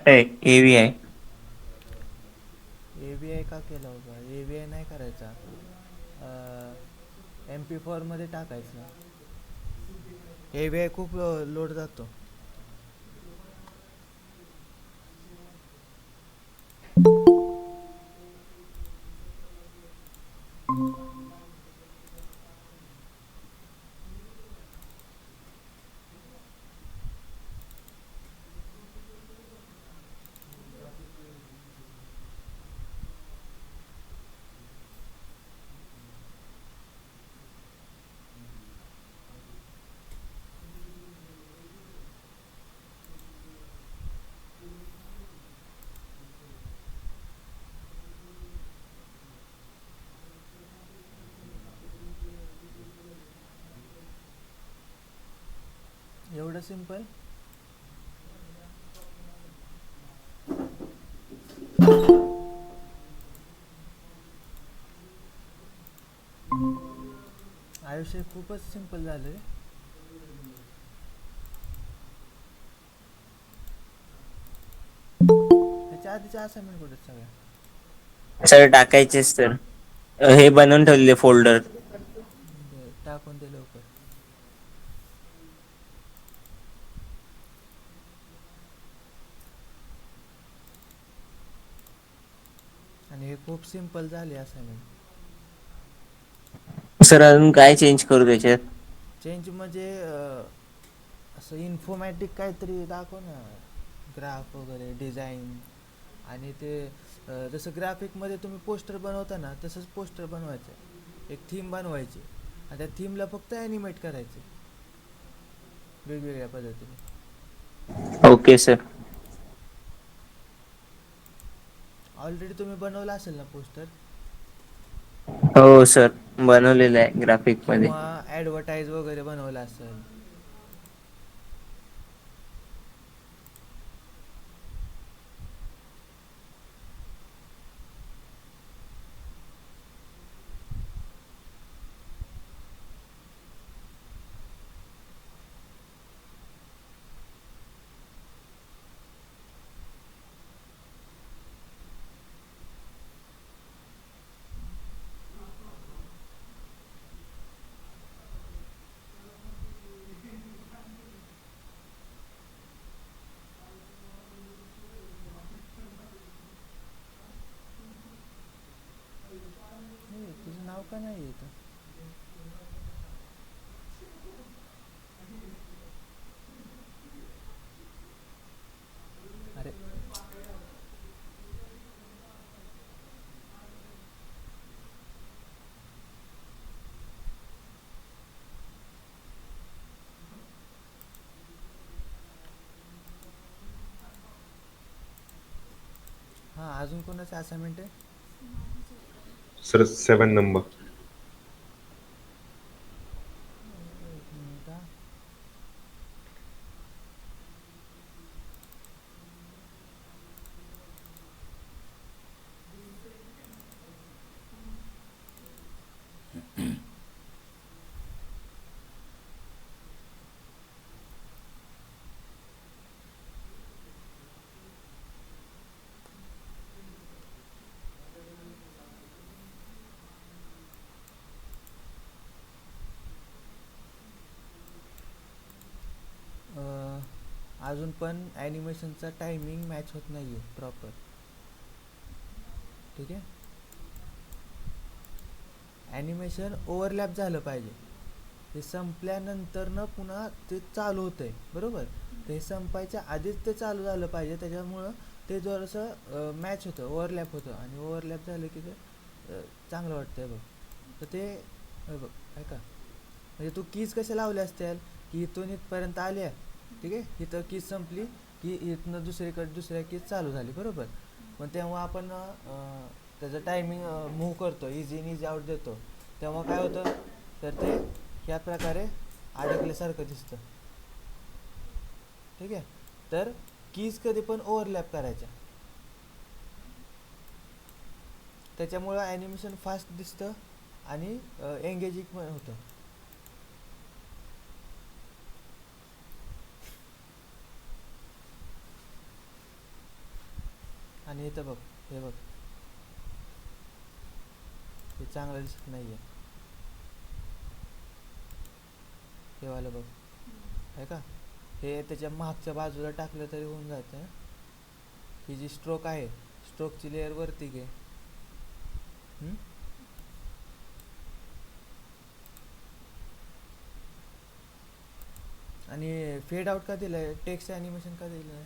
वाटतंय AVI. AVI का केला होता? AVI नाही करायचा, MP4 मध्ये टाकायचं. AVI खूप लोड जातो. एवढं सिंपल. आयुष्य खूपच सिंपल झालंय. त्याच्या आधीच्या असाइनमेंट कुठे सगळ्या? सर टाकायचेच तर. हे बनवून ठेवलेले फोल्डर. टाकून दे लवकर. आणि हे खूप सिंपल झाले असाइनमेंट. सर अजून काय चेंज करू त्याच्यात? चेंज म्हणजे असं इन्फॉर्मॅटिक काहीतरी दाखव ना, ग्राफ वगैरे डिझाईन. आणि ते जसं ग्राफिकमध्ये तुम्ही पोस्टर बनवता ना, तसंच पोस्टर बनवायचं. एक थीम बनवायची आणि त्या थीमला फक्त ॲनिमेट करायचे वेगवेगळ्या पद्धतीने. Okay sir. ऑलरेडी तुम्ही बनवला असेल ना पोस्टर? हो सर, बनवलेलं आहे ग्राफिक मध्ये. किंवा ॲडव्हर्टाईज वगैरे बनवला असेल. तुझं नाव का नाही येतं? अरे हां, अजून कोणाचं असाइनमेंट आहे? Sir 7 number. एक मिनिट हा. अजून पण ॲनिमेशनचा टायमिंग मॅच होत नाही आहे प्रॉपर. ठीक आहे. ॲनिमेशन ओव्हरलॅप झालं पाहिजे. हे संपल्यानंतर पुन्हा ते चालू होतं आहे, बरोबर. तर हे संपायच्या आधीच ते चालू झालं पाहिजे. त्याच्यामुळं ते जरासं मॅच होतं, ओव्हरलॅप होतं. आणि ओव्हरलॅप झालं की ते चांगलं वाटतं आहे बघ. तर ते बघ ऐका, म्हणजे तू कीज कशा लावल्या असतील की इथून इथपर्यंत आल्या, ठीक आहे. इथं कीज संपली की इथनं दुसऱ्या कीज चालू झाली, बरोबर. पण तेव्हा आपण त्याचं टायमिंग मूव्ह करतो, इझी इन इझी आउट देतो, तेव्हा काय होतं, तर ते ह्या प्रकारे अडकल्यासारखं दिसतं. ठीक आहे. तर कीज कधी पण ओव्हरलॅप करायच्या, त्याच्यामुळं ॲनिमेशन फास्ट दिसतं आणि एंगेजिंग पण होतं. आणि इथं बघ, हे बघ, हे चांगलं दिसत नाहीये, हे वालं बघ, आहे का? हे त्याच्या मागच्या बाजूला टाकलं तरी होऊन जातं. ही जी स्ट्रोक आहे, स्ट्रोकची लेअर वरती घे. आणि फेड आउट का दिलंय, टेक्स्ट ॲनिमेशन का दिलं आहे?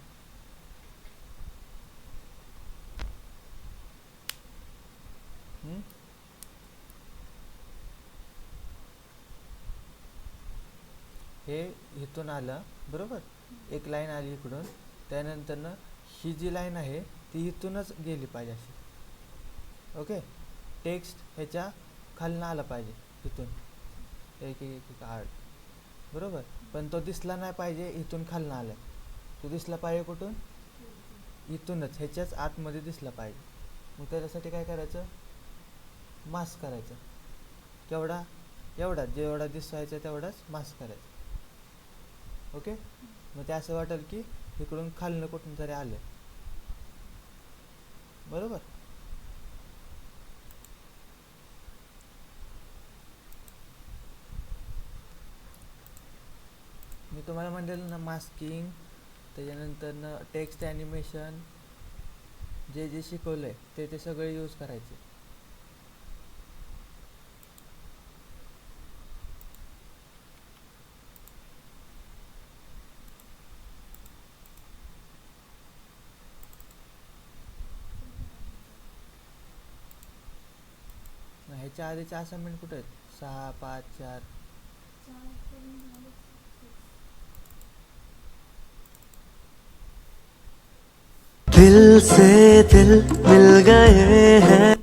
हे इथून आलं बरोबर, एक लाईन आली इकडून, त्यानंतर ना ही जी लाईन आहे ती इथूनच गेली पाहिजे अशी. ओके, टेक्स्ट ह्याच्या खालनं आलं पाहिजे इथून, एक एक एक आड बरोबर, पण तो दिसला नाही पाहिजे इथून खालनं आलं, तो दिसला पाहिजे कुठून, इथूनच ह्याच्याच आतमध्ये दिसला पाहिजे. मग त्याच्यासाठी काय करायचं, मास्क करायचं. केवढा, एवढा जेवढा दिसायचा तेवढाच मास्क करायचा. ओके, मग ते असं वाटेल की इकडून खालनं कुठून तरी आलं, बरोबर. मी तुम्हाला म्हणलेलं ना, मास्किंग, त्याच्यानंतर ना टेक्स्ट ॲनिमेशन, जे जे शिकवलंय ते ते सगळे यूज करायचे. ह्याच्या आधीचे असाइनमेंट कुठे आहेत, 6, 5, 4? दिल से दिल मिल गए हैं,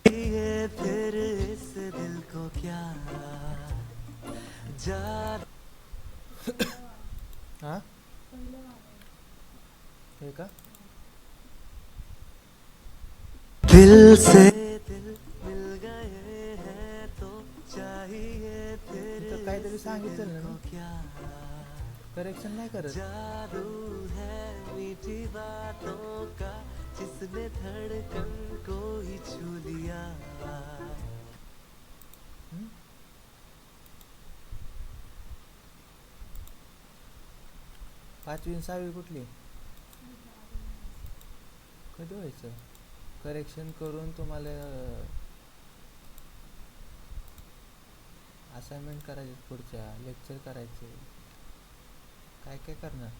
ये फिर इस दिल को क्या जान. हां, हे का? दिल से दिल मिल गए हैं तो चाहिए फिर इथं काहीतरी सांगितलं ना को मी, क्या करेक्शन नाही करत. जादू है मीठी बातों का, जिसने धड़कन को ही छू लिया. 5वी आणि 6वी कुठली, कधी व्हायचं? करेक्शन करून तुम्हाला असाइनमेंट करायचे, पुढच्या लेक्चर करायचे, काय काय करणार.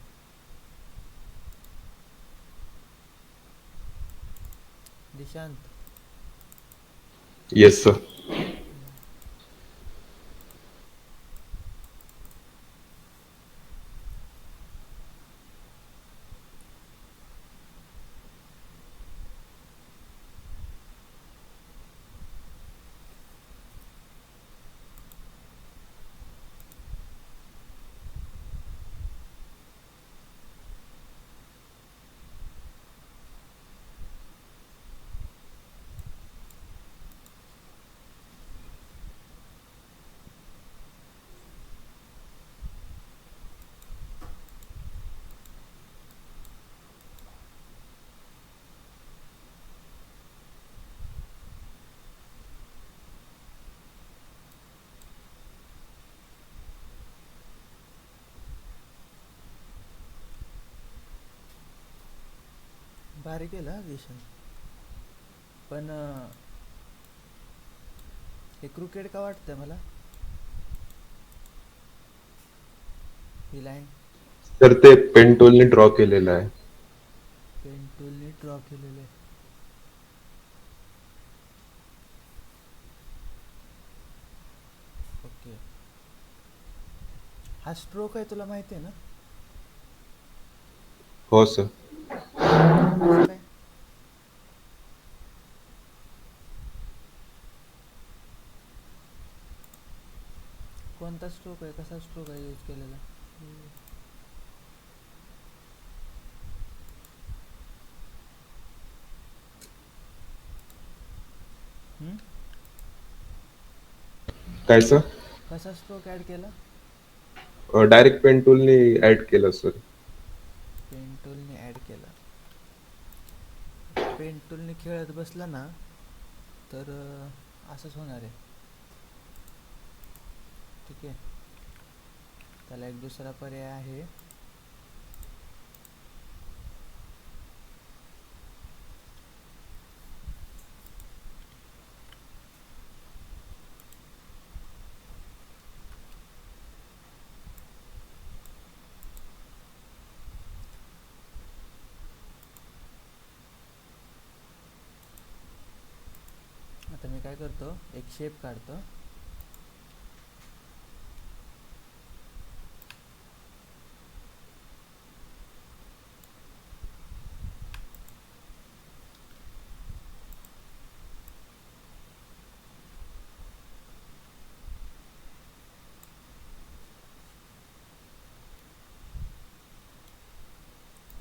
Dishant, yes sir. भारी केलं दिशांत. पण हे क्रिकेट का वाटतंय मला, ही लाईन तर ते पेन टूलने ड्रॉ केलेलं आहे. पेन टूलने ड्रॉ केलेलं आहे. ओके, हा स्ट्रोक आहे, तुला माहिती आहे ना? हो सर. कसं काय? कोणता स्ट्रोक आहे, कसा स्ट्रोक आहे यूज केलेला? काय सर? कसा स्ट्रोक ॲड केला? डायरेक्ट पेन टूलने ऍड केलं सर. पेन टूलने ॲड केला. पेन टूलने खेळत बसला ना तर असंच होणार आहे. ठीक आहे, त्याला एक दुसरा पर्याय आहे. आता मी काय करतो, एक शेप काढतो.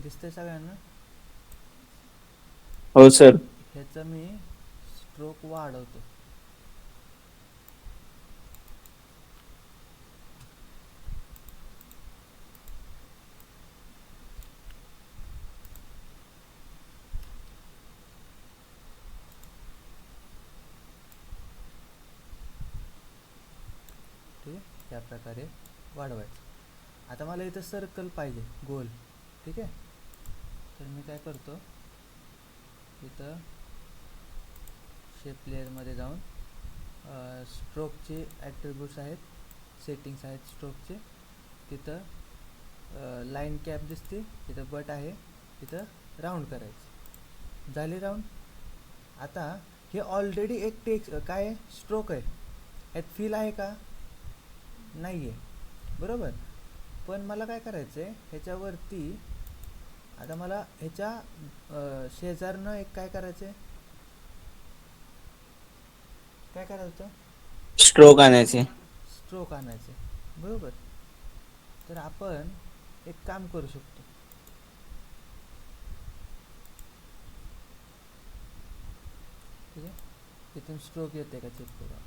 दिसतंय सगळ्यांना? हो सर. ह्याचा मी स्ट्रोक वाढवतो. ठीक आहे, या प्रकारे वाढवायचं. आता मला इथं सर्कल पाहिजे, गोल. ठीक आहे, तर मी काय करतो, इथं शेप लेअरमध्ये जाऊन स्ट्रोकचे ॲट्रिब्यूट्स आहेत, सेटिंग्स आहेत स्ट्रोकचे. तिथं लाईन कॅप दिसते, तिथं बट आहे, तिथं राऊंड करायचं. झाली राऊंड. आता हे ऑलरेडी एक काय स्ट्रोक आहे, ह्यात फिल आहे का? नाही आहे, बरोबर. पण मला काय करायचं आहे, ह्याच्यावरती आता मला ह्याच्या शेजारनं एक काय करायचं आहे, काय करायचं, स्ट्रोक आणायचे. स्ट्रोक आणायचे, बरोबर. तर आपण एक काम करू शकतो. ठीक आहे, इथून स्ट्रोक येते का चेक करू.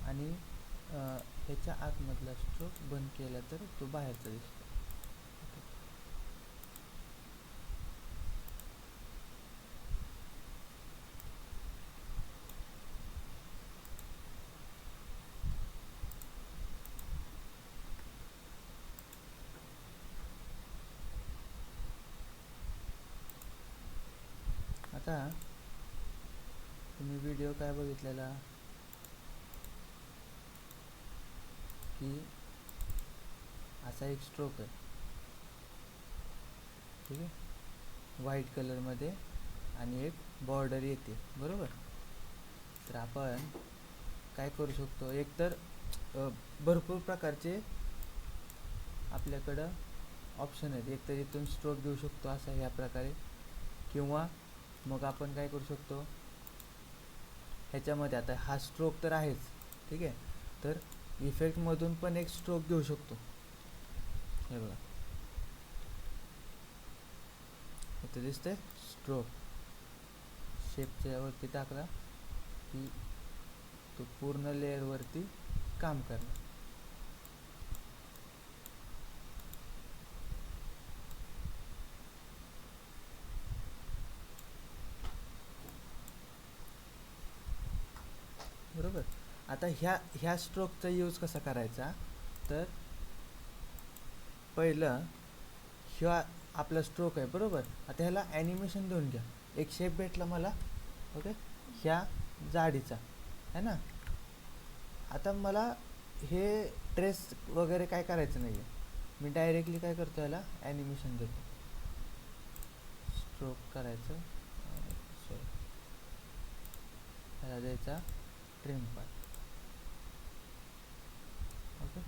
आणि ह्याच्या आतमधला स्ट्रोक बंद केला तर तो बाहेरचा दिसतो. आता तुम्ही व्हिडिओ काय बघितलेला की असा एक स्ट्रोक आहे. ठीक आहे, व्हाईट कलरमध्ये आणि एक बॉर्डर येते, बरोबर. तर आपण काय करू शकतो, एकतर भरपूर प्रकारचे आपल्याकडं ऑप्शन आहेत. एकतर इथून स्ट्रोक देऊ शकतो असा ह्या प्रकारे, किंवा मग आपण काय करू शकतो, ह्याच्यामध्ये आता हा स्ट्रोक तर आहेच. ठीक आहे, तर इफेक्टमधून पण एक स्ट्रोक घेऊ शकतो. हे बघा, इथे दिसतंय स्ट्रोक. शेपच्या वरती टाकला की तो पूर्ण लेअरवरती काम करणार. बरोबर. आता ह्या स्ट्रोकचा यूज कसा करायचा, तर पहिलं ह्या आपला स्ट्रोक आहे, बरोबर. आता ह्याला ॲनिमेशन देऊन घ्या. एक शेप भेटला मला, ओके, ह्या जाडीचा आहे ना. आता मला हे ट्रेस वगैरे काय करायचं नाही आहे, मी डायरेक्टली काय करतो, ह्याला ॲनिमेशन देतो. स्ट्रोक करायचं, सॉरी, ह्याला द्यायचा ट्रिम पार्ट. ओके,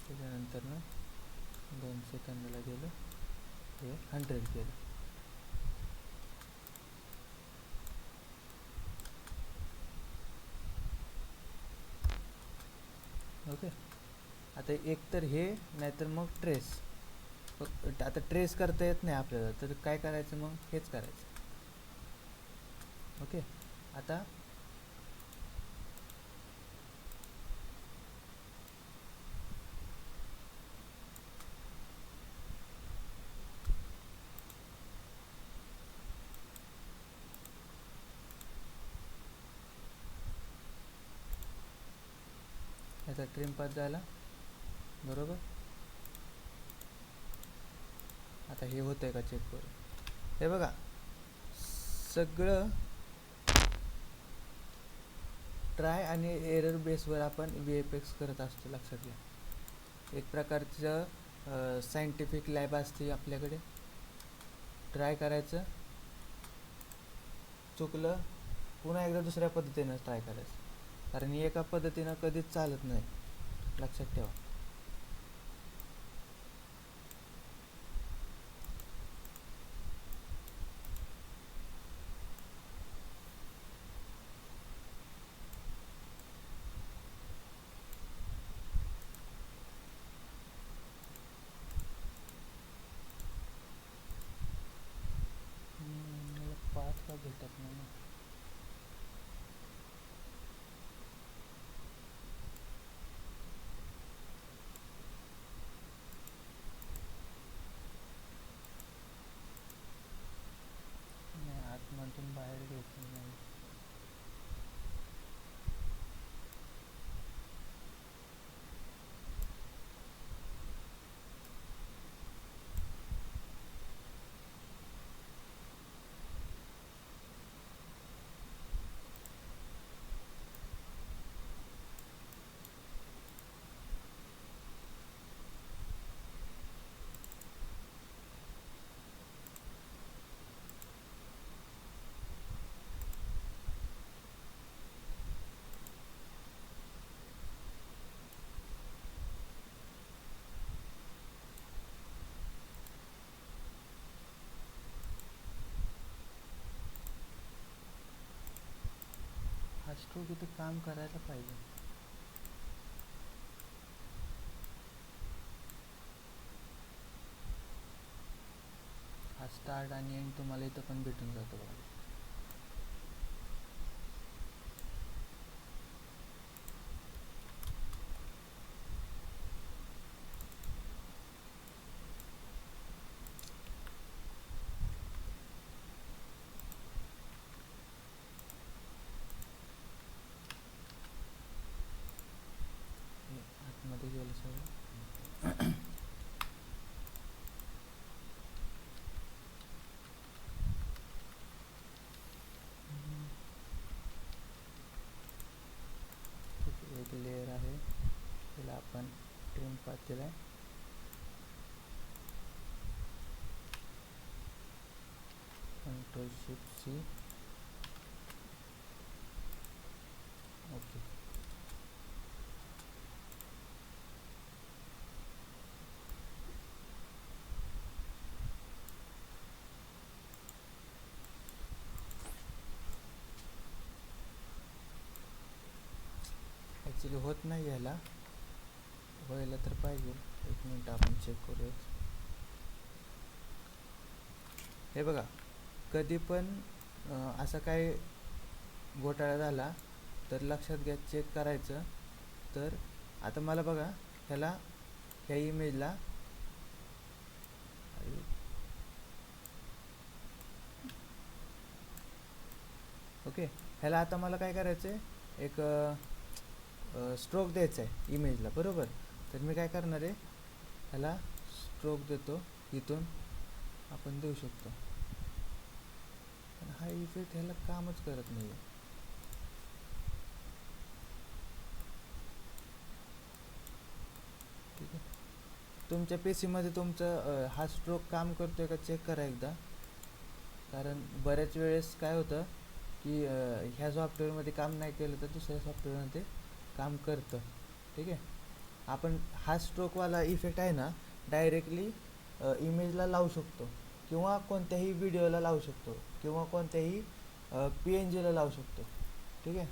त्याच्यानंतर ना 2 सेकंदाला गेलं, हे 100 केलं. आता एक तर हे नाहीतर मग ट्रेस. आता ट्रेस करता येत नाही आपल्याला, तर काय करायचं मग, हेच करायचं. ओके, आता याचा ट्रिम पाथ झाला बरोबर. आता हे होतंय का चेक करू. हे बघा सगळं ट्राय आणि एरर बेसवर आपण VFX करत असतो, लक्षात घ्या. एक प्रकारचं सायंटिफिक लॅब असते आपल्याकडे. ट्राय करायचं, चुकलं पुन्हा एकदा दुसऱ्या पद्धतीनं ट्राय करायचं, कारण एका पद्धतीनं कधीच चालत नाही, लक्षात ठेवा. मला पाच का भेटत नाही. आतमधून बाहेर घ्यायचं नाही. हा स्ट्रोक इथे काम करायला पाहिजे. हा स्टार्ट आणि एंड तुम्हाला इथं पण भेटून जातो बघा. आतमध्ये गेलं सगळं. एक लेयर आहे, त्याला आपण ट्रिम पाथ दिलाय. Ctrl+Shift+C. ओके, ॲक्च्युली होत नाही, ह्याला व्हायला तर पाहिजे. एक मिनिट आपण चेक करूयात. हे बघा, कधी पण असा काय घोटाळा झाला तर लक्षात घ्या, चेक करायचं. तर आता मला बघा, ह्याला ह्या इमेजला ओके, ह्याला आता मला काय करायचं आहे, एक स्ट्रोक द्यायचा आहे इमेजला बरोबर. तर मी काय करणार आहे, ह्याला स्ट्रोक देतो, इथून आपण देऊ शकतो. पण हा इफेक्ट ह्याला कामच करत नाही आहे. ठीक आहे, तुमच्या PC मध्ये तुमचं हा स्ट्रोक काम करतोय का चेक करा एकदा. कारण बऱ्याच वेळेस काय होतं की ह्या सॉफ्टवेअरमध्ये काम नाही केलं तर दुसऱ्या सॉफ्टवेअरमध्ये काम करतं. ठीक आहे, आपण हा स्ट्रोकवाला इफेक्ट आहे ना, डायरेक्टली इमेजला लावू शकतो, किंवा कोणत्याही व्हिडिओला लावू शकतो, किंवा कोणत्याही PNGला लावू शकतो. ठीक आहे,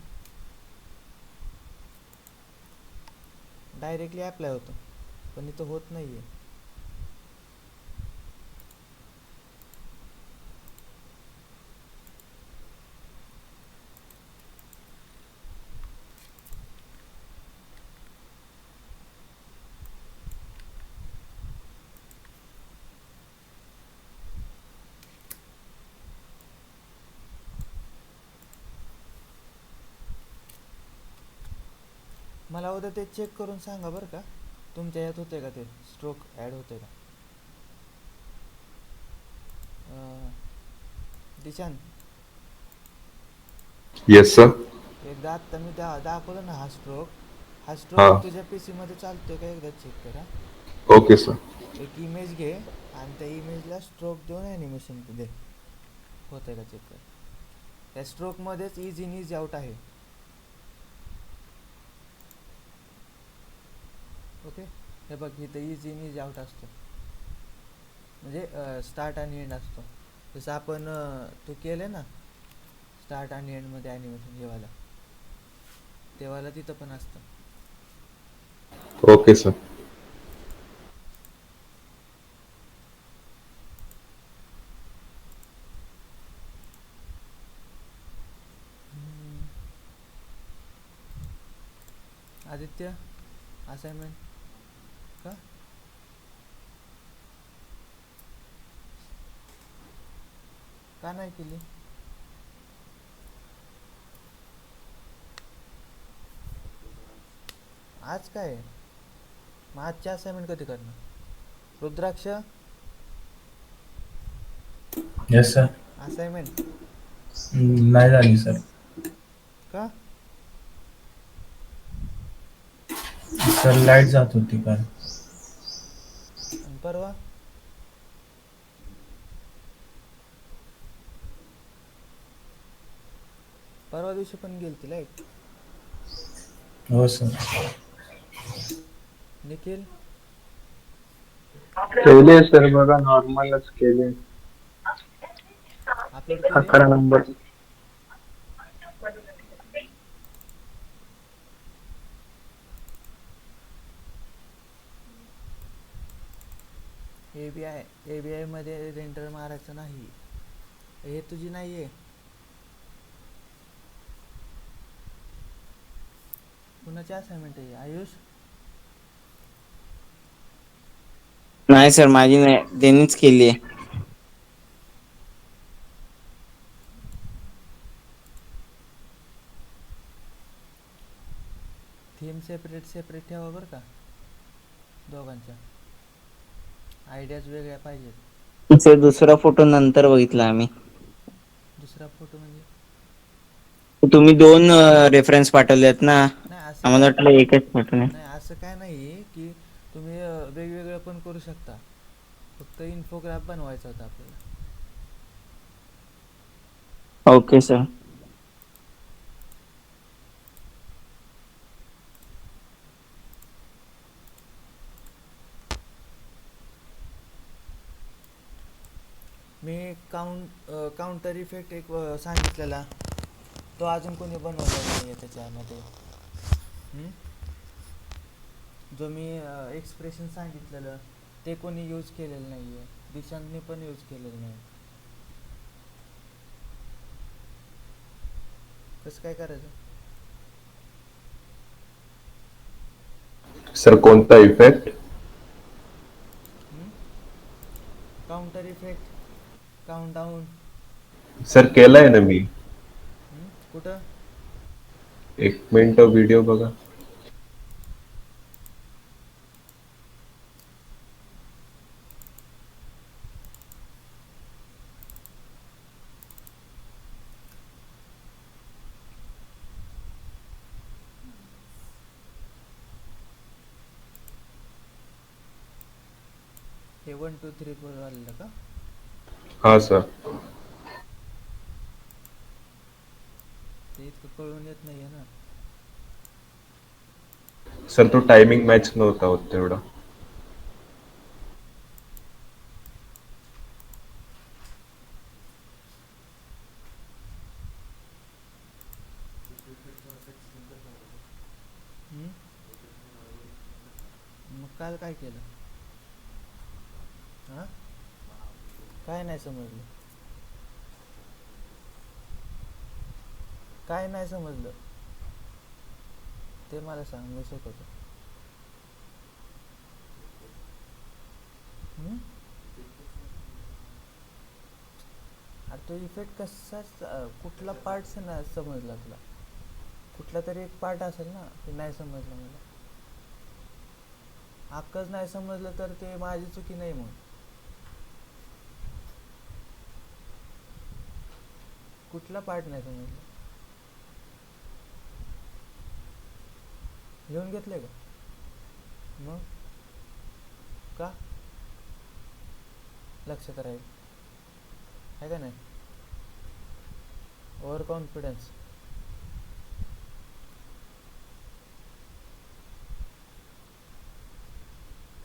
डायरेक्टली अप्लाय होतो. पण इथं होत नाहीये. मला उद्या ते चेक करून सांगा बरं का, तुमच्या यात होते का ते स्ट्रोक ॲड होते का. दिशान, येस सर. एकदा आत्ता मी दाखवलं ना हा स्ट्रोक हा. तुझ्या PC मध्ये चालतोय का एकदा चेक करा. Okay sir. एक इमेज घे आणि त्या इमेजला स्ट्रोक देऊन ॲनिमेशन दे, होतंय का चेक कर. त्या स्ट्रोकमध्येच इज इन इज आउट आहे. ओके, हे बघ इथं इज इन इज आउट असतो, म्हणजे स्टार्ट आणि एंड असतो. जसं आपण तू केलं ना स्टार्ट आणि एंडमध्ये ॲनिमेशन तेव्हाला तिथं पण असतं. Okay sir. आदित्य, असाइनमेंट का का नाही केली. आज काय आहे? मग आजची असाइनमेंट कधी करणार रुद्राक्ष. Yes sir. असाइनमेंट नाही झाली सर. का. सर लाईट जात होती काल. आणि परवा दिवशी पण गेलती लाईट. हो सर. निखिल, केले सर बघा, नॉर्मलच केले. अपलोड केले. 11 नंबर. ABI मध्ये रेंडर मारायचं नाही. हे तुझी नाही आहे. कुणाची असाइनमेंट आहे आयुष. नाही सर, माझी नाही, त्यांनीच केली आहे. थीम सेपरेट ठेवा बरं का, दोघांच्या आयडियाज वेगळ्या पाहिजेत. सर दुसरा फोटो नंतर बघितला आम्ही. दुसरा फोटो म्हणजे तुम्ही 2 रेफरन्स पाठवलेत ना, नाही असं आम्हाला काय वाटलं एकच पाठवले. नाही, असं काय नाही की तुम्ही वेगवेगळं पण करू शकता. फक्त इन्फोग्राफ बनवायचा होता आपल्याला. Okay sir. मी काउंटर इफेक्ट एक सांगितलेला, तो अजून कोणी बनवलेला नाही आहे त्याच्यामध्ये. जो मी एक्सप्रेशन सांगितलेलं ते कोणी यूज केलेलं नाही आहे. दिशांतने पण यूज केलेलं नाही. कसं काय करायचं. सर कोणता effect. Counter effect, countdown. Sir केलाय ना मी. कुठं. 1 मिनिट व्हिडिओ बघा. हे 1 2 3 4 आलेलं का. हा सर. ते इतकं कळून येत नाही आहे ना. सर तो टायमिंग मॅच नव्हता होत तेवढा. मग काल काय केलं? हां, काय नाही समजलं? काय नाही समजलं ते मला सांग, मी शिकवतो. हं? आता तो इफेक्ट कसा कुठला पार्ट ना समजला तुला? कुठला तरी एक पार्ट असेल ना ते नाही समजलं मला. अक्कच नाही समजलं तर ते माझी चुकी नाही मग. कुठला पार्ट नाही समजलं? लिहून घेतलंय का? मग का लक्षात राहील आहे का नाही? Over confidence.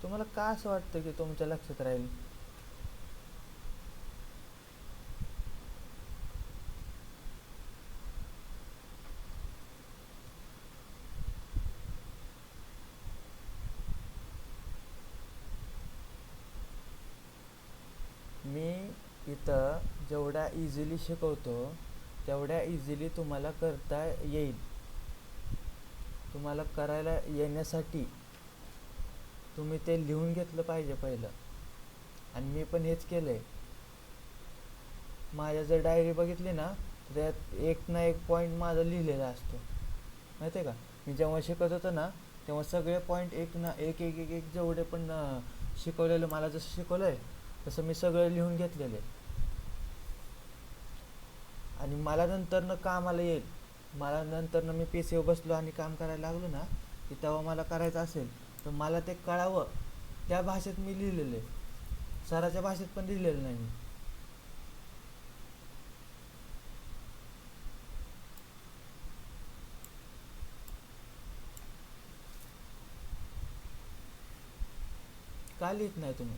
तुम्हाला का असं वाटतं की तुमच्या लक्षात राहील? मी इथं जेवढ्या इझिली शिकवतो तेवढ्या इझिली तुम्हाला करता येईल. तुम्हाला करायला येण्यासाठी तुम्ही ते लिहून घेतलं पाहिजे पहिलं. आणि मी पण हेच केलं आहे. माझ्या जर डायरी बघितली ना त्यात एक ना एक पॉईंट माझा लिहिलेला असतो, माहिती आहे का? मी जेव्हा शिकत होतो ना तेव्हा सगळे पॉईंट एक ना एक एक एक एक जेवढे पण शिकवलेलं, मला जसं शिकवलं आहे तसं मी सगळं लिहून घेतलेलं आहे. आणि मला नंतरनं कामाला येईल. मला नंतरनं मी PCवर बसलो आणि काम करायला लागलो ना की तेव्हा मला करायचं असेल तर मला ते कळावं त्या भाषेत मी लिहिलेलं आहे. सराच्या भाषेत पण लिहिलेलं नाही मी. का लिहित नाही तुम्ही?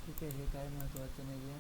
ठीक आहे, हे काय महत्त्वाचं नाही आहे.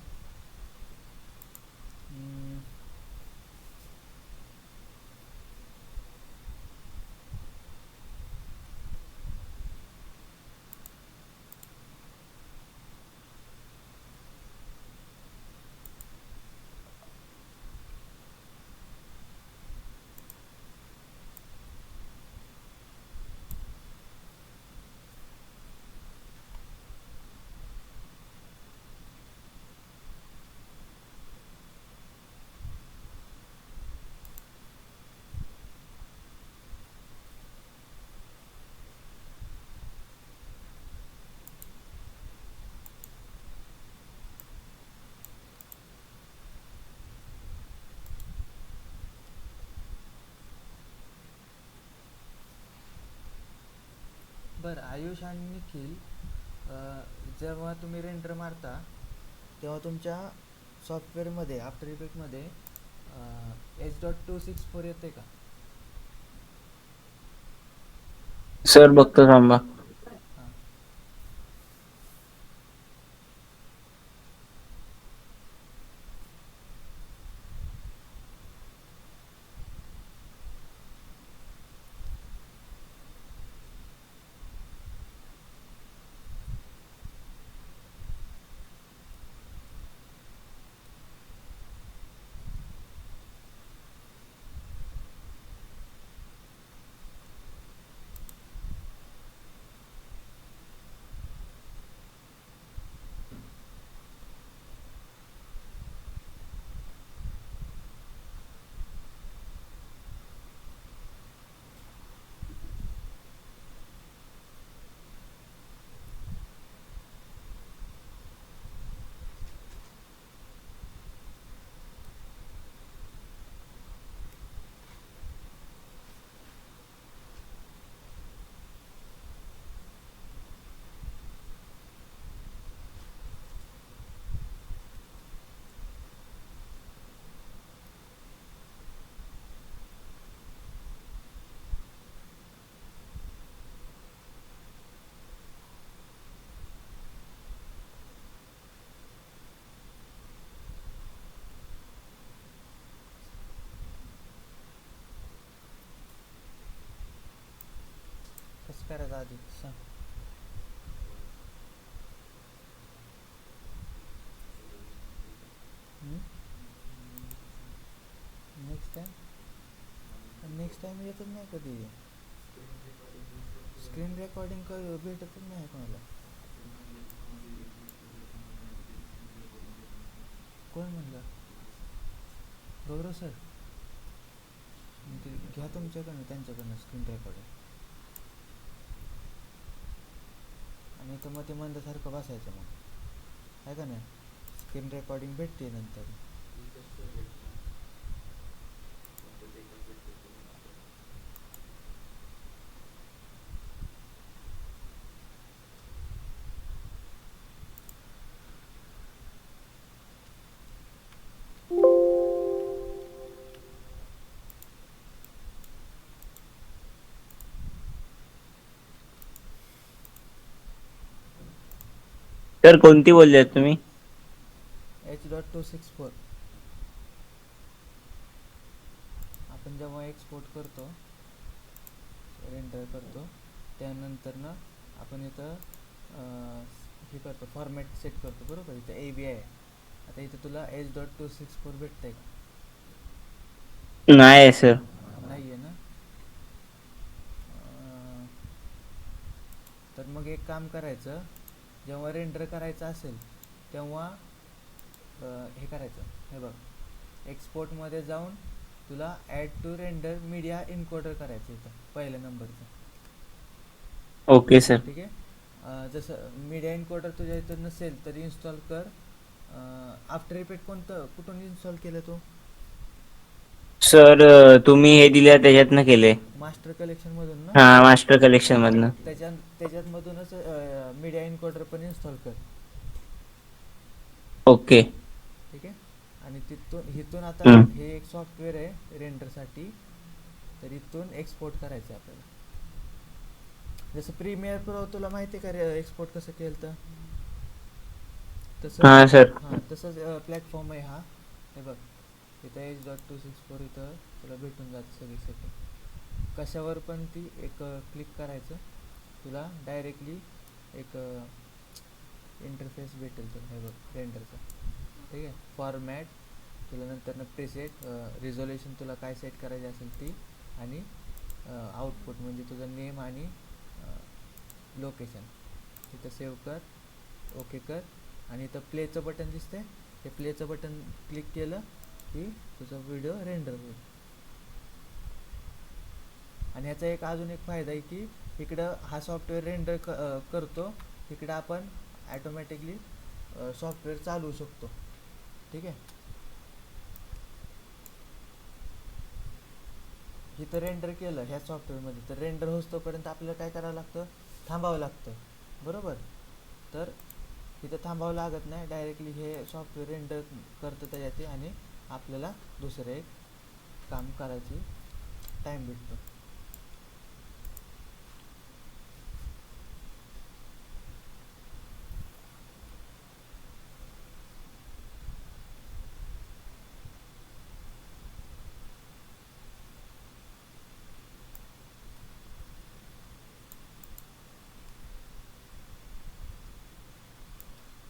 बरं, आयुष आणि निखिल, जेव्हा तुम्ही रेंडर मारता तेव्हा तुमच्या सॉफ्टवेअरमध्ये आफ्टर इफेक्टमध्ये H.264 येते का? सर बघतो थांबा. हां, करायचं आधी सांग. नेक्स्ट टाइम येतच नाही कधी. स्क्रीन रेकॉर्डिंग भेटतच नाही कोणाला. कोण म्हणलं? गौरव सर. घ्या तुमच्याकडनं त्यांच्याकडनं स्क्रीन रेकॉर्डिंग. आणि तर मग ते मंदासारखं बसायचं मग, आहे का नाही. स्क्रीन रेकॉर्डिंग भेटते नंतर. तर कोणती बोलले तुम्ही? H.264. आपण जेव्हा एक्सपोर्ट करतो, रेंडर करतो, त्यानंतर ना आपण इथं हे करतो, फॉर्मॅट सेट करतो बरोबर. इथं ABI आहे. आता इथं तुला H.264 भेटतंय का? नाही सर. नाही आहे ना. तर मग एक काम करायचं, जेव्हा रेंडर करायचं असेल तेव्हा हे करायचं. हे बघ, एक्सपोर्टमध्ये जाऊन तुला add to render media encoder करायचं इथं पहिल्या नंबरचं. Okay sir. ठीक आहे. जसं मीडिया इन्कोडर तुझ्या इथं नसेल तर इन्स्टॉल कर. आफ्टर इफेक्ट कुठून इन्स्टॉल केलं तू? सर तुम्ही हे दिले त्याच्यातनं केले. मास्टर कलेक्शनमधून ना. हा, मास्टर कलेक्शन मधनं. त्याच्यातमधूनच मीडिया इन्कोडर पण इन्स्टॉल कर. ओके. ठीक आहे. आणि इथून आता हे एक सॉफ्टवेअर आहे रेंडरसाठी, तर इथून एक्सपोर्ट करायचं आहे आपल्याला. जसं प्रीमियर प्रो तुला माहिती आहे का एक्सपोर्ट कसं केलं तर तसं. हा सर. हां, तसंच प्लॅटफॉर्म आहे हा. हे बघ, इथं H.264 इथं तुला भेटून जातं सगळी सेटिंग. कशावर पण ती एक क्लिक करायचं, तुला डायरेक्टली एक इंटरफेस भेटेल तर. हे बघ रेंडरचा. ठीक आहे. फॉर्मॅट, तुला नंतर प्रीसेट, रिझोल्युशन तुला काय सेट करायची असेल ती, आणि आउटपुट म्हणजे तुझं नेम आणि लोकेशन. इथं सेव्ह कर, ओके कर. आणि इथं प्लेचं बटन दिसतंय, हे प्लेचं बटन क्लिक केलं की तुझा व्हिडिओ रेंडर होईल. आणि ह्याचा एक अजून एक फायदा आहे की इकडं हा सॉफ्टवेअर रेंडर करतो, इकडं आपण ॲटोमॅटिकली सॉफ्टवेअर चालवू शकतो. ठीक आहे. इथं रेंडर केलं ह्या सॉफ्टवेअरमध्ये, तर रेंडर होतोपर्यंत आपल्याला काय करावं लागतं, थांबावं लागतं बरोबर. तर इथं थांबावं लागत नाही, डायरेक्टली हे सॉफ्टवेअर रेंडर करतं त्याच्यात आणि आपल्याला दुसरं एक काम करायची टाईम भेटतो.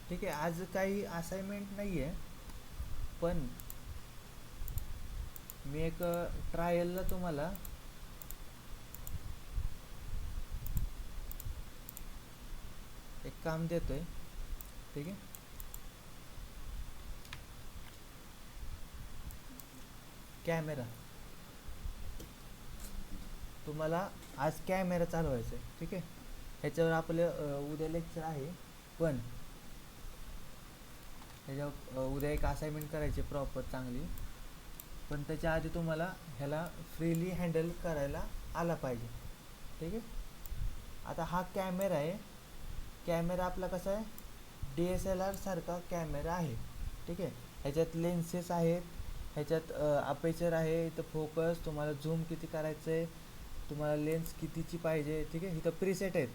ठीक आहे. आज काही असाइनमेंट नाही आहे, पण मी एक ट्रायलला तुम्हाला एक काम देतोय. ठीक आहे. कॅमेरा, तुम्हाला आज कॅमेरा चालवायचा आहे. ठीक आहे. ह्याच्यावर आपलं उद्या लेक्चर आहे, पण ह्याच्यावर उद्या एक असाइनमेंट करायची प्रॉपर चांगली, पण त्याच्या आधी तुम्हाला ह्याला फ्रीली हँडल करायला आला पाहिजे. ठीक आहे. आता हा कॅमेरा आहे. कॅमेरा आपला कसा आहे, DSLR सारखा कॅमेरा आहे. ठीक आहे. ह्याच्यात लेन्सेस आहेत, ह्याच्यात अपेचर आहे, इथं फोकस, तुम्हाला झूम किती करायचं आहे, तुम्हाला लेन्स कितीची पाहिजे. ठीक आहे. इथं प्रीसेट आहेत.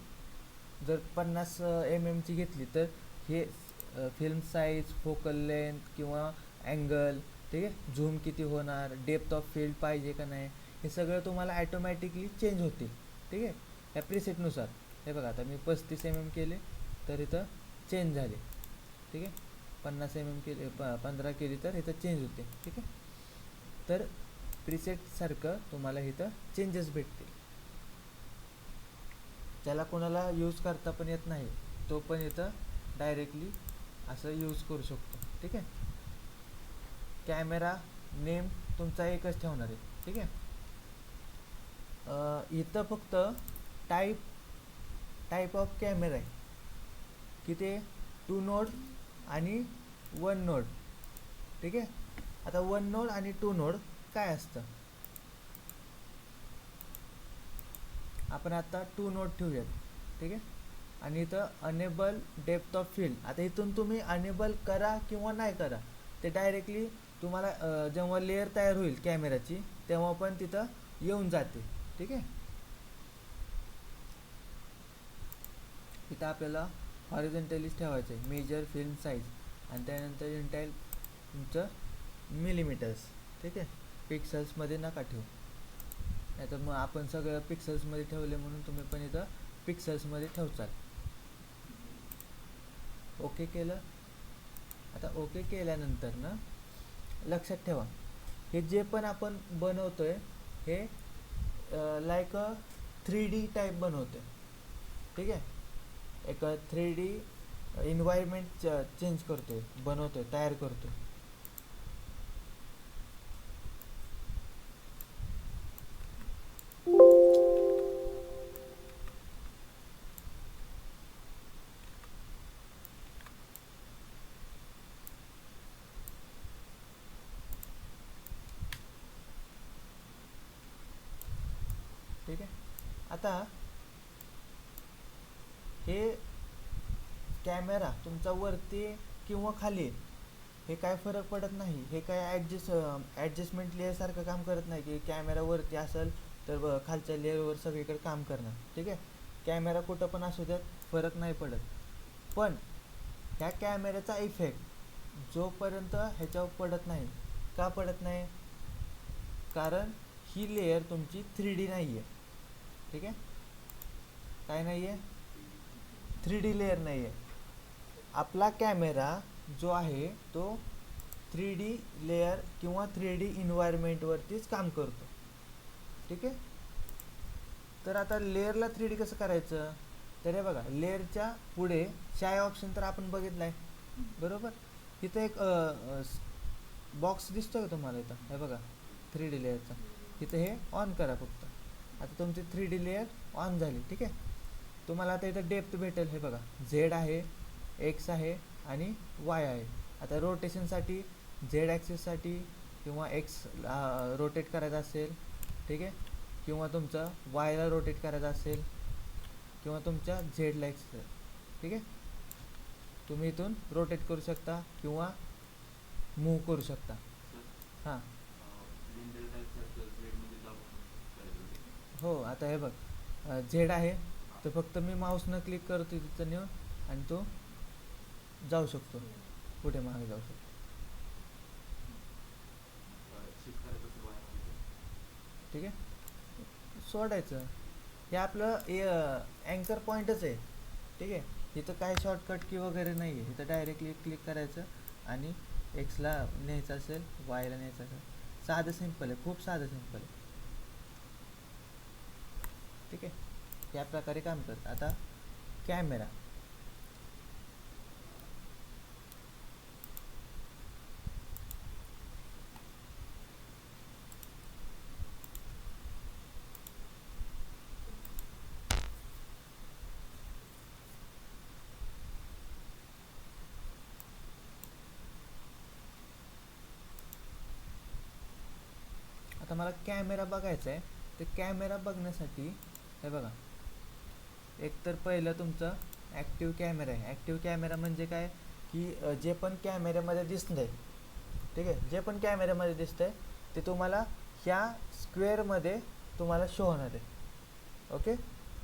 जर 50 mm ची घेतली तर हे फिल्म साईज, फोकल लेंथ किंवा अँगल, ठीक आहे, झूम किती होणार, डेप्थ ऑफ फील्ड पाहिजे का नाही, हे सगळं तुम्हाला ॲटोमॅटिकली चेंज होतील. ठीक आहे. ह्या प्रिसेटनुसार. हे बघा आता मी 35 mm केले तर इथं चेंज झाले. ठीक आहे, 50 mm केले 15 केली तर इथं चेंज होते. ठीक आहे, तर प्रिसेटसारखं तुम्हाला इथं चेंजेस भेटतील. ज्याला कोणाला यूज करता पण येत नाही तो पण इथं डायरेक्टली असं यूज करू शकतो. ठीक आहे, कॅमेरा नेम तुमचा एकच ठेवणार आहे. ठीक आहे, इथं फक्त टाईप ऑफ कॅमेरा आहे की ते 2 नोड आणि 1 नोड. ठीक आहे, आता 1 नोड आणि 2 नोड काय असतं आपण आता 2 नोड ठेवूयात. ठीक आहे, आणि इथं अनेबल डेप्थ ऑफ फील्ड. आता इथून तुम्ही अनेबल करा किंवा नाही करा, ते डायरेक्टली तुम्हाला जेव्हा लेअर तयार होईल कॅमेराची तेव्हा पण तिथं येऊन जाते. ठीक आहे, इथं आपल्याला हॉरिझॉन्टलीच ठेवायचं आहे मेजर फिल्म साईज आणि त्यानंतर इंटाईल तुमचं मिलीमीटर्स. ठीक आहे, पिक्सल्समध्ये नका ठेवू, नाही तर मग आपण सगळं पिक्सल्समध्ये ठेवले म्हणून तुम्ही पण इथं पिक्सल्समध्ये ठेवचाल. ओके केलं. आता ओके केल्यानंतर ना लक्षात ठेवा हे जे पण आपण बनवतोय हे लाईक अ 3D टाईप बनवतोय. ठीक आहे, एक 3D एन्व्हायरमेंट चेंज करतोय, बनवतोय, तयार करतोय. ठीक आहे, आता हे कॅमेरा तुमचा वरती किंवा खाली हे काय फरक पडत नाही. हे काय ॲडजस्टमेंट लेअरसारखं काम करत नाही की कॅमेरा वरती असेल तर खालच्या लेअरवर सगळीकडे काम करणार. ठीक आहे, कॅमेरा कुठं पण असू द्यात फरक नाही पडत. पण ह्या कॅमेऱ्याचा इफेक्ट जोपर्यंत ह्याच्यावर पडत नाही. का पडत नाही? कारण ही लेअर तुमची 3D नाही आहे. ठीक आहे, काय नाही आहे? 3D लेअर नाही आहे. आपला कॅमेरा जो आहे तो 3D लेअर किंवा 3D इन्व्हायरमेंटवरतीच काम करतो. ठीक आहे, तर आता लेअरला 3D कसं करायचं? तर हे बघा, लेअरच्या पुढे शाय ऑप्शन तर आपण बघितला आहे बरोबर. इथं एक बॉक्स दिसतो का तुम्हाला? इथं हे बघा 3D लेअरचा, इथं हे ऑन करा फक्त. आता तुमची 3D लेअर ऑन झाली. ठीक आहे, तुम्हाला आता इथं डेप्थ भेटेल. हे बघा झेड आहे, एक्स आहे आणि वाय आहे. आता रोटेशनसाठी झेड ॲक्सिससाठी किंवा एक्स रोटेट करायचं असेल, ठीक आहे, किंवा तुमचं वायला रोटेट करायचं असेल किंवा तुमच्या झेडला एक्स. ठीक आहे, तुम्ही इथून रोटेट करू शकता किंवा मूव्ह करू शकता. हां हो, आता हे बघ झेड आहे तर फक्त मी माऊसनं क्लिक करतो तिथं नेऊन आणि तो जाऊ शकतो, पुढे मागे जाऊ शकतो. ठीक आहे, सोडायचं. हे आपलं अँकर पॉईंटच आहे. ठीक आहे, इथं काय शॉर्टकट की वगैरे नाही आहे. इथं डायरेक्टली क्लिक करायचं आणि एक्सला न्यायचं असेल, वायला न्यायचं असेल. साधं सिंपल आहे, खूप साधं सिंपल आहे. ठीक आहे, या प्रकारे काम करतं. आता कॅमेरा आता मला कॅमेरा बघायचा आहे. तर कॅमेरा बघण्यासाठी हे बघा, एक तर पहिलं तुमचं ॲक्टिव्ह कॅमेरा आहे. ॲक्टिव्ह कॅमेरा म्हणजे काय की जे पण कॅमेऱ्यामध्ये दिसतं आहे, ठीक आहे, जे पण कॅमेऱ्यामध्ये दिसतं आहे ते तुम्हाला ह्या स्क्वेअरमध्ये तुम्हाला शो होणार आहे. ओके,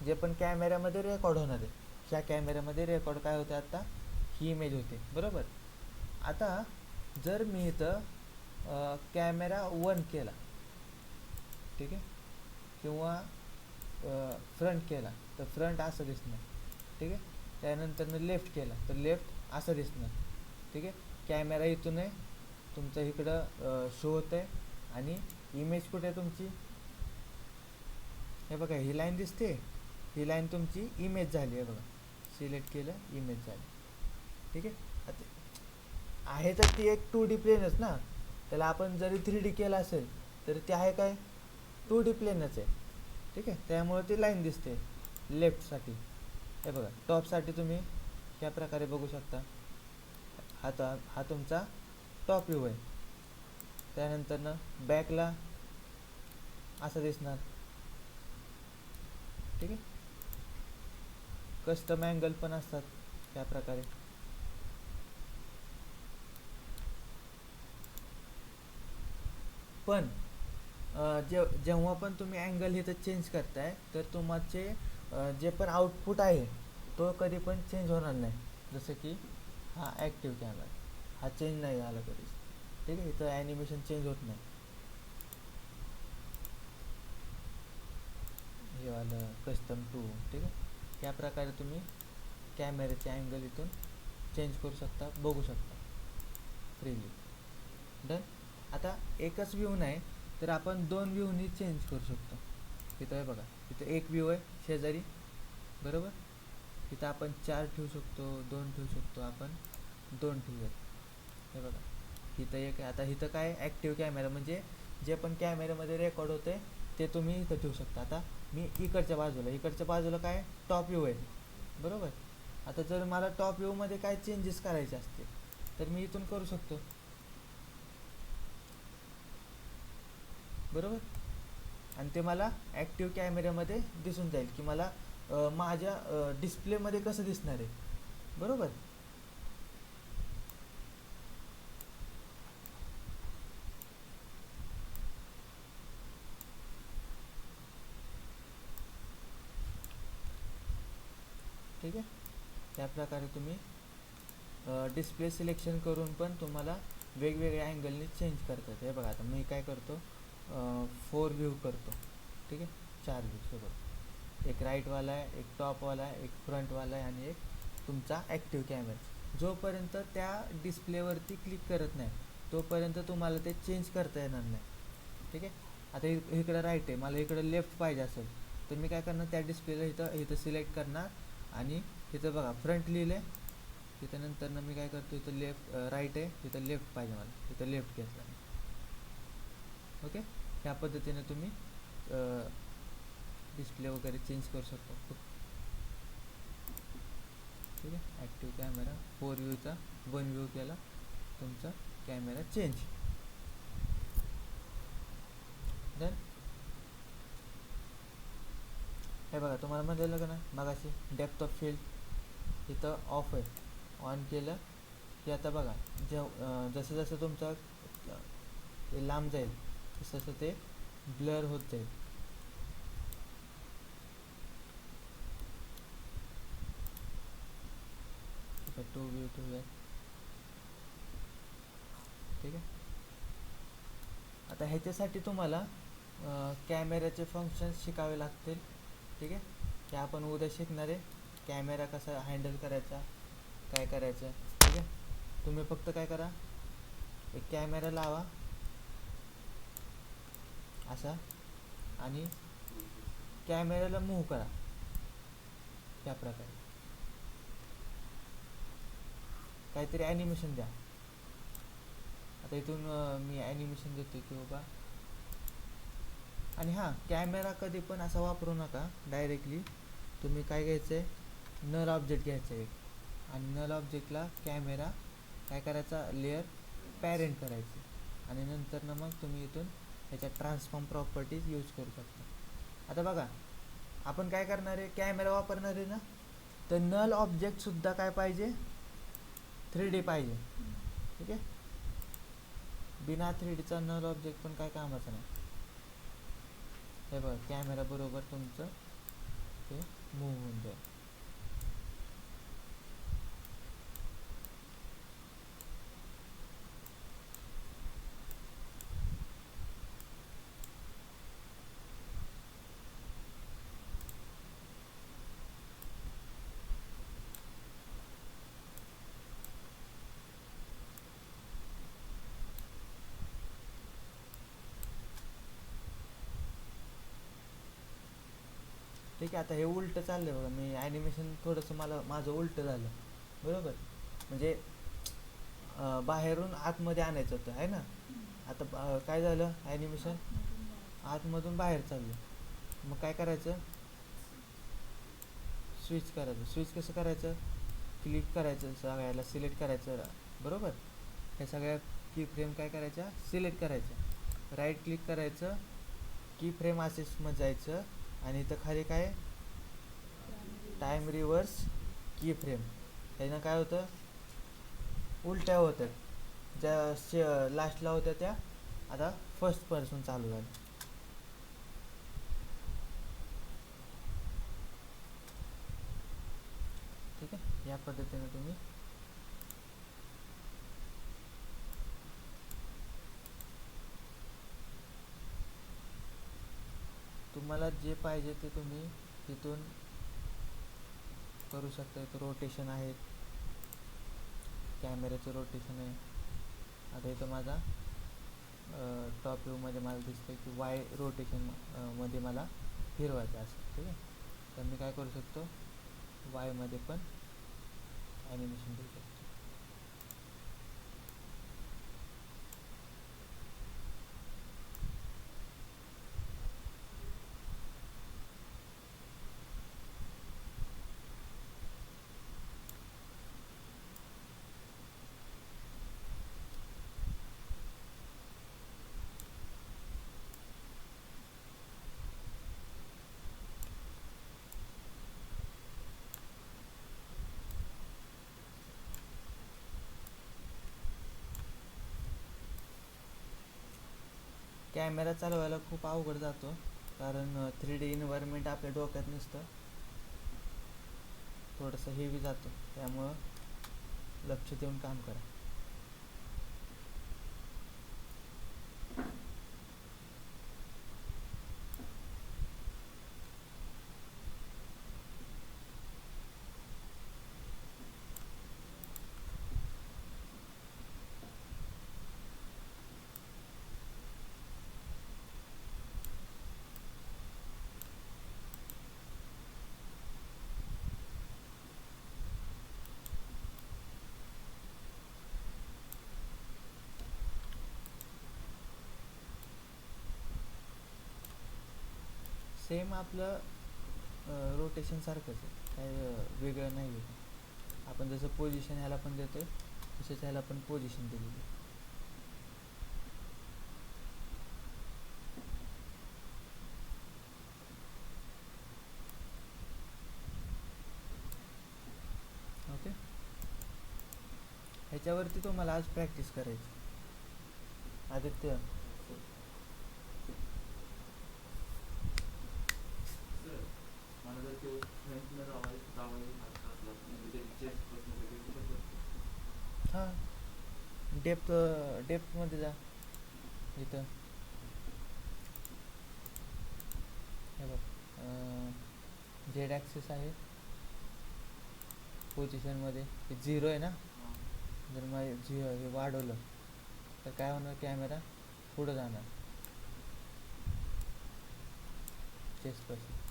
जे पण कॅमेऱ्यामध्ये रेकॉर्ड होणार आहे, ह्या कॅमेऱ्यामध्ये रेकॉर्ड काय होते? आता ही इमेज होते बरोबर. आता जर मी इथं कॅमेरा 1 केला, ठीक आहे, किंवा फ्रंट केला तर फ्रंट असं दिसणार, ठीक आहे. त्यानंतर लेफ्ट केला तर लेफ्ट असं दिसणार, ठीक आहे. कॅमेरा इथून आहे तुमचं इकडं शो होत आहे आणि इमेज कुठे आहे तुमची, हे बघा ही लाईन दिसते, ही लाईन तुमची इमेज झाली आहे बघा, सिलेक्ट केलं इमेज झाली, ठीक आहे. आता आहे तर ती एक 2D प्लेनच ना, त्याला आपण जरी 3D केलं असेल तरी ते आहे काय 2D प्लेनच आहे, ठीक आहे. त्यामुळे ती लाईन दिसते लेफ्टसाठी. हे बघा टॉपसाठी तुम्ही ह्या प्रकारे बघू शकता, हा तुमचा टॉप व्ह्यू आहे. त्यानंतर ना बॅकला असं दिसणार, ठीक आहे. कस्टम अँगल पण असतात त्या प्रकारे. पण जेव्हा पण तुम्ही अँगल इथं चेंज करताय तर तुमचे जे पण आउटपुट आहे तो कधी पण चेंज होणार नाही. जसं की हा ॲक्टिव्ह कॅमेरा, हा चेंज नाही झाला कधीच, ठीक आहे. इथं ॲनिमेशन चेंज होत नाही. हे वालं कस्टम टू, ठीक आहे. या प्रकारे तुम्ही कॅमेऱ्याचे अँगल इथून चेंज करू शकता, बघू शकता फ्रीली. डन. आता एकच व्ह्यू नाही तर आपण 2 व्ह्यूनी चेंज करू शकतो. इथं आहे बघा, इथं एक व्ह्यू आहे शेजारी, बरोबर. इथं आपण 4 ठेवू शकतो, 2 ठेवू शकतो, आपण 2 ठेवूयात. हे बघा इथं एक आहे. आता इथं काय ॲक्टिव्ह कॅमेरा म्हणजे जे पण कॅमेऱ्यामध्ये रेकॉर्ड होते ते तुम्ही इथं ठेवू शकता. आता मी इकडच्या बाजूला काय टॉप व्ह्यू आहे, बरोबर. आता जर मला टॉप व्ह्यूमध्ये काय चेंजेस करायचे असतील तर मी इथून करू शकतो, बरोबर. आणि ते मला ॲक्टिव्ह कॅमेऱ्यामध्ये दिसून जाईल की मला माझ्या डिस्प्लेमध्ये कसं दिसणार आहे, बरोबर. ठीक आहे. त्या प्रकारे तुम्ही डिस्प्ले सिलेक्शन करून पण तुम्हाला वेगवेगळ्या अँगलने चेंज करतात. हे बघा आता मी काय करतो, 4 व्ह्यू करतो, ठीक आहे. 4 व्ह्यू सोबत, एक राईटवाला आहे, एक टॉपवाला आहे, एक फ्रंटवाला आहे आणि एक तुमचा ॲक्टिव्ह कॅमेरा. जोपर्यंत त्या डिस्प्लेवरती क्लिक करत नाही तोपर्यंत तुम्हाला ते चेंज करता येणार नाही, ठीक आहे. आता इकडं राईट आहे, मला इकडं लेफ्ट पाहिजे असेल तर मी काय करणार, त्या डिस्प्लेला इथं सिलेक्ट करणार आणि इथं बघा फ्रंट लिहिलं आहे, तिथं नंतर मी काय करतो, इथं राईट आहे, इथं लेफ्ट पाहिजे मला, इथं लेफ्ट घेतला. ओके. ह्या पद्धतीने तुम्ही डिस्प्ले वगैरे चेंज करू शकता, ठीक आहे. ॲक्टिव्ह कॅमेरा 4 व्ह्यूचा 1 व्ह्यू केला तुमचा कॅमेरा चेंज. डन. हे बघा तुम्हाला म्हटलेलं का ना मगाशी डेप्थ ऑफ फील्ड इथं ऑफ आहे, ऑन केलं की आता बघा जसं जसं तुमचं लांब जाईल तसं तसं ते ब्लर होत जाईल. टू व्यू आहे, ठीक आहे. आता ह्याच्यासाठी तुम्हाला कॅमेऱ्याचे फंक्शन्स शिकावे लागतील, ठीक आहे. ते आपण उद्या शिकणार आहे, कॅमेरा कसा हँडल करायचा, काय करायचं, ठीक आहे. तुम्ही फक्त काय करा, एक कॅमेरा लावा असा आणि कॅमेऱ्याला मूव्ह करा त्या प्रकारे, काहीतरी ॲनिमेशन द्या. आता इथून मी ॲनिमेशन देतो की बाबा. आणि हां, कॅमेरा कधी पण असा वापरू नका डायरेक्टली. तुम्ही काय घ्यायचं आहे, नल ऑब्जेक्ट घ्यायचं आहे आणि नल ऑब्जेक्टला कॅमेरा काय करायचा, लेअर पॅरेंट करायची आणि नंतर मग तुम्ही इथून ह्याच्या ट्रान्सफॉर्म प्रॉपर्टीज यूज करू शकता. आता बघा आपण काय करणार आहे, कॅमेरा वापरणार आहे ना, तर नल ऑब्जेक्टसुद्धा काय पाहिजे, 3D पाहिजे, ठीक आहे. बिना 3Dचा नल ऑब्जेक्ट पण काय कामाचा नाही. हे बघा कॅमेरा बरोबर तुमचं ते मूव्ह होऊन जाईल. ठीक आहे. आता हे उलटं चाललंय बघा, मी ॲनिमेशन थोडंसं माझं उलटं झालं बरोबर. म्हणजे बाहेरून आतमध्ये आणायचं होतं आहे ना. आता काय झालं, ॲनिमेशन आतमधून बाहेर चाललं. मग काय करायचं, स्विच करायचं. स्विच कसं करायचं, क्लिक करायचं, सगळ्याला सिलेक्ट करायचं बरोबर. ह्या सगळ्या की फ्रेम काय करायच्या, सिलेक्ट करायच्या, राईट क्लिक करायचं, की फ्रेम असेसमध्ये जायचं आणि इथं खाली काय टाईम रिव्हर्स की फ्रेम. त्यानं काय होतं, उलट्या होतात. ज्या लास्टला होत्या त्या आता फर्स्ट पर्सन चालू झालं. ठीक आहे. या पद्धतीने तुम्ही तुम्हाला जे पाहिजे ते तुम्ही तिथून करू शकता. इथं रोटेशन आहे, कॅमेऱ्याचं रोटेशन आहे. आता इथं माझा टॉप व्ह्यूमध्ये मला दिसतं की वाय रोटेशन मध्ये मला फिरवायचं असं. ठीक आहे. तर मी काय करू शकतो, वायमध्ये पण ॲनिमेशन देऊ शकतो. कॅमेरा चालवायला खूप अवघड जातो, कारण 3D एन्व्हायरमेंट आपल्या डोक्यात नसतं, थोडंसं हेवी जातं. त्यामुळं लक्ष देऊन काम करा. सेम आपलं रोटेशन सारखंच आहे, काही वेगळं नाही आहे. आपण जसं पोझिशन ह्याला पण देतो तसंच ह्याला पण पोझिशन दिलेली आहे. ओके. ह्याच्यावरती तुम्हाला आज प्रॅक्टिस करायची. आदित्य, हां डेप्थमध्ये जा. इथं हे बघ, झेड ॲक्सिस आहे पोझिशनमध्ये, हे 0 आहे ना. जर मग हे वाढवलं तर काय होणार, कॅमेरा पुढं जाणार चेस्टपासून.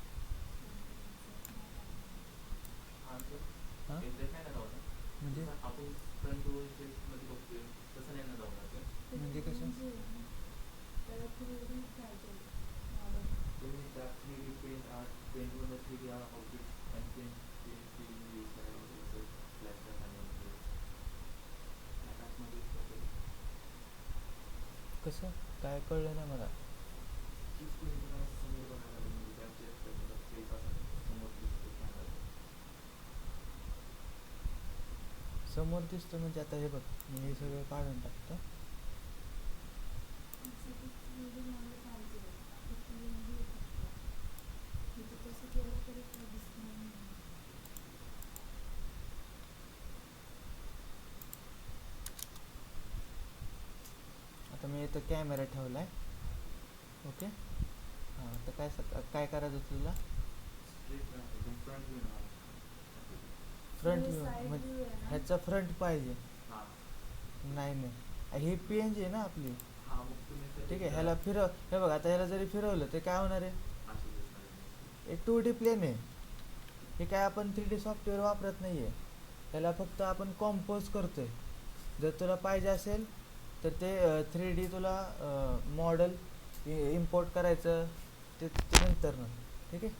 हां म्हणजे म्हणजे कसं, कसं काय कळलं नाही मला. समोर दिसतं म्हणजे आता हे बघ, मी हे सगळं काढून टाकतो. आता मी इथं कॅमेरा ठेवला आहे. ओके. हां, तर काय करायचं तुला, फ्रंट व्ह्यू म्हणजे ह्याचा फ्रंट पाहिजे. नाही हे PNG आहे ना आपली. ठीक आहे. ह्याला फिरव, हे बघ आता ह्याला जरी फिरवलं तर काय होणार आहे, हे 2D प्लेन आहे. हे काय आपण 3D सॉफ्टवेअर वापरत नाही आहे. त्याला फक्त आपण कॉम्पोज करतोय. जर तुला पाहिजे असेल तर ते 3D तुला मॉडेल इम्पोर्ट करायचं ते नंतर ना. ठीक आहे.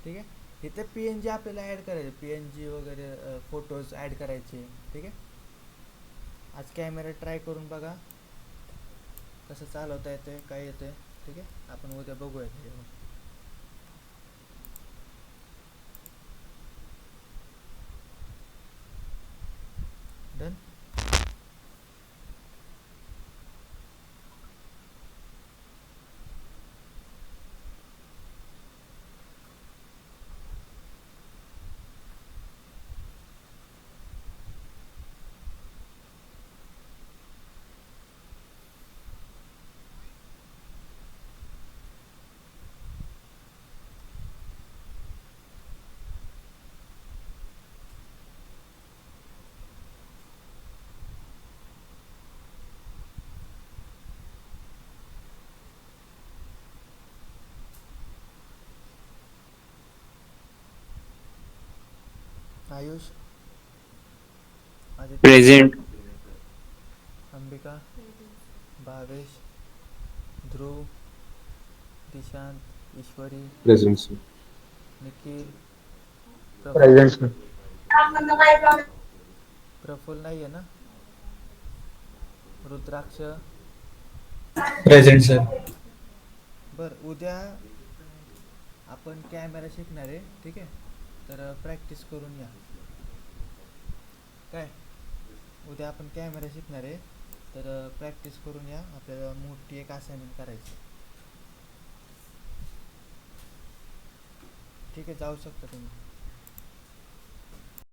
ठीक आहे. इथे PNG आपल्याला ॲड करायचे, PNG वगैरे फोटोज ॲड करायचे. ठीक आहे. आज कॅमेरा ट्राय करून बघा कसं चालवता येतंय, काय येतंय. ठीक आहे. आपण उद्या बघूया त्याच्यावर. Done. Ayush, Aditya, present. Ambika, Bhavesh, Dhruv, Dishant, Ishwari, present sir. Nikhil, present sir. Praful नाही आहे ना. रुद्राक्ष. Present sir. बरं, उद्या आपण कॅमेरा शिकणार आहे. ठीक आहे. तर प्रॅक्टिस करून या. काय, उद्या आपण कॅमेरा शिकणार आहे तर प्रॅक्टिस करून या. आपल्याला मोठी एक असाइनमेंट करायची. ठीक आहे, जाऊ शकता तुम्ही.